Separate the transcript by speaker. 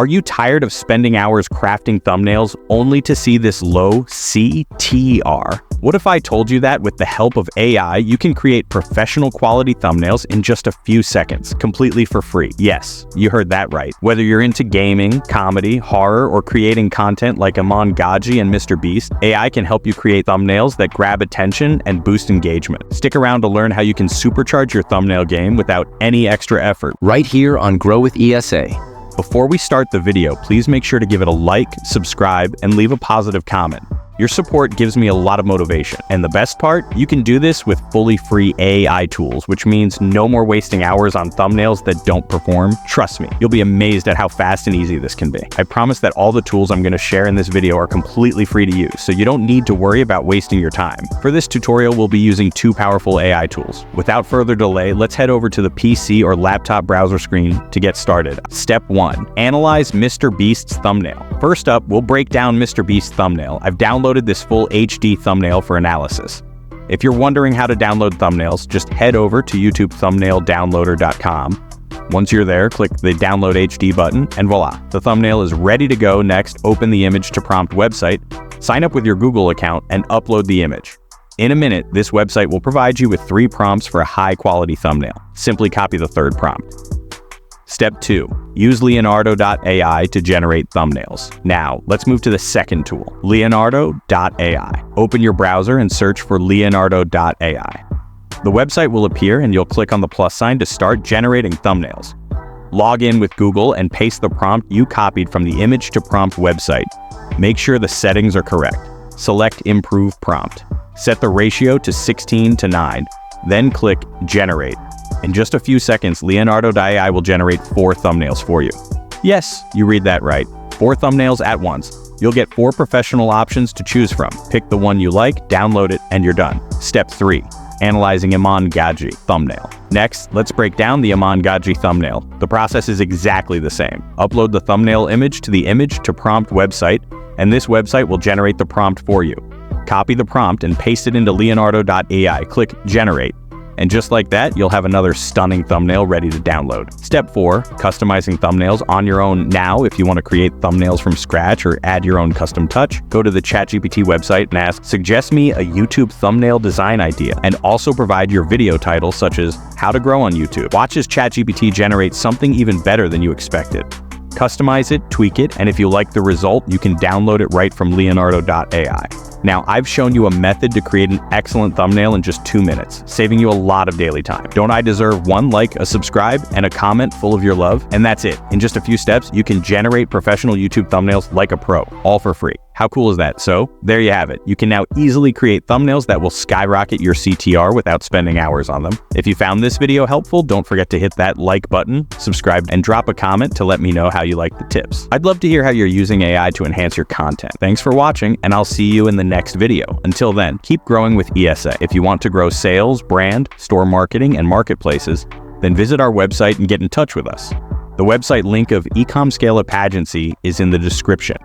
Speaker 1: Are you tired of spending hours crafting thumbnails only to see this low CTR? What if I told you that with the help of AI, you can create professional quality thumbnails in just a few seconds, completely for free? Yes, you heard that right. Whether you're into gaming, comedy, horror, or creating content like Iman Gadzhi and MrBeast, AI can help you create thumbnails that grab attention and boost engagement. Stick around to learn how you can supercharge your thumbnail game without any extra effort.
Speaker 2: Right here on Grow with ESA.
Speaker 1: Before we start the video, please make sure to give it a like, subscribe, and leave a positive comment. Your support gives me a lot of motivation. And the best part, you can do this with fully free AI tools, which means no more wasting hours on thumbnails that don't perform. Trust me, you'll be amazed at how fast and easy this can be. I promise that all the tools I'm going to share in this video are completely free to use, so you don't need to worry about wasting your time. For this tutorial, we'll be using two powerful AI tools. Without further delay, let's head over to the PC or laptop browser screen to get started. Step 1. Analyze MrBeast's thumbnail. First up, we'll break down MrBeast's thumbnail. I've downloaded this full HD thumbnail for analysis. If you're wondering how to download thumbnails, just head over to youtube-thumbnaildownloader.com. Once you're there, click the Download HD button, and voila, the thumbnail is ready to go. Next, open the image to prompt website, sign up with your Google account, and upload the image. In a minute, this website will provide you with 3 prompts for a high-quality thumbnail. Simply copy the third prompt. Step 2. Use Leonardo AI to generate thumbnails. Now, let's move to the second tool, Leonardo AI. Open your browser and search for Leonardo AI. The website will appear and you'll click on the plus sign to start generating thumbnails. Log in with Google and paste the prompt you copied from the image to prompt website. Make sure the settings are correct. Select Improve Prompt. Set the ratio to 16:9, then click Generate. In just a few seconds, Leonardo AI will generate 4 thumbnails for you. Yes, you read that right. 4 thumbnails at once. You'll get 4 professional options to choose from. Pick the one you like, download it, and you're done. Step 3. Analyzing Iman Gadzhi thumbnail. Next, let's break down the Iman Gadzhi thumbnail. The process is exactly the same. Upload the thumbnail image to the image to prompt website, and this website will generate the prompt for you. Copy the prompt and paste it into Leonardo AI. Click Generate. And just like that, you'll have another stunning thumbnail ready to download. Step 4, customizing thumbnails on your own. Now, if you want to create thumbnails from scratch or add your own custom touch, go to the ChatGPT website and ask, suggest me a YouTube thumbnail design idea, and also provide your video title such as how to grow on YouTube. Watch as ChatGPT generate something even better than you expected. Customize it, tweak it, and if you like the result, you can download it right from Leonardo AI. Now, I've shown you a method to create an excellent thumbnail in just 2 minutes, saving you a lot of daily time. Don't I deserve one like, a subscribe, and a comment full of your love? And that's it. In just a few steps, you can generate professional YouTube thumbnails like a pro, all for free. How cool is that? So, there you have it. You can now easily create thumbnails that will skyrocket your CTR without spending hours on them. If you found this video helpful, don't forget to hit that like button, subscribe, and drop a comment to let me know how you like the tips. I'd love to hear how you're using AI to enhance your content. Thanks for watching, and I'll see you in the next video. Until then, keep growing with ESA. If you want to grow sales, brand, store marketing, and marketplaces, then visit our website and get in touch with us. The website link of Ecom Scale Up Pageancy is in the description.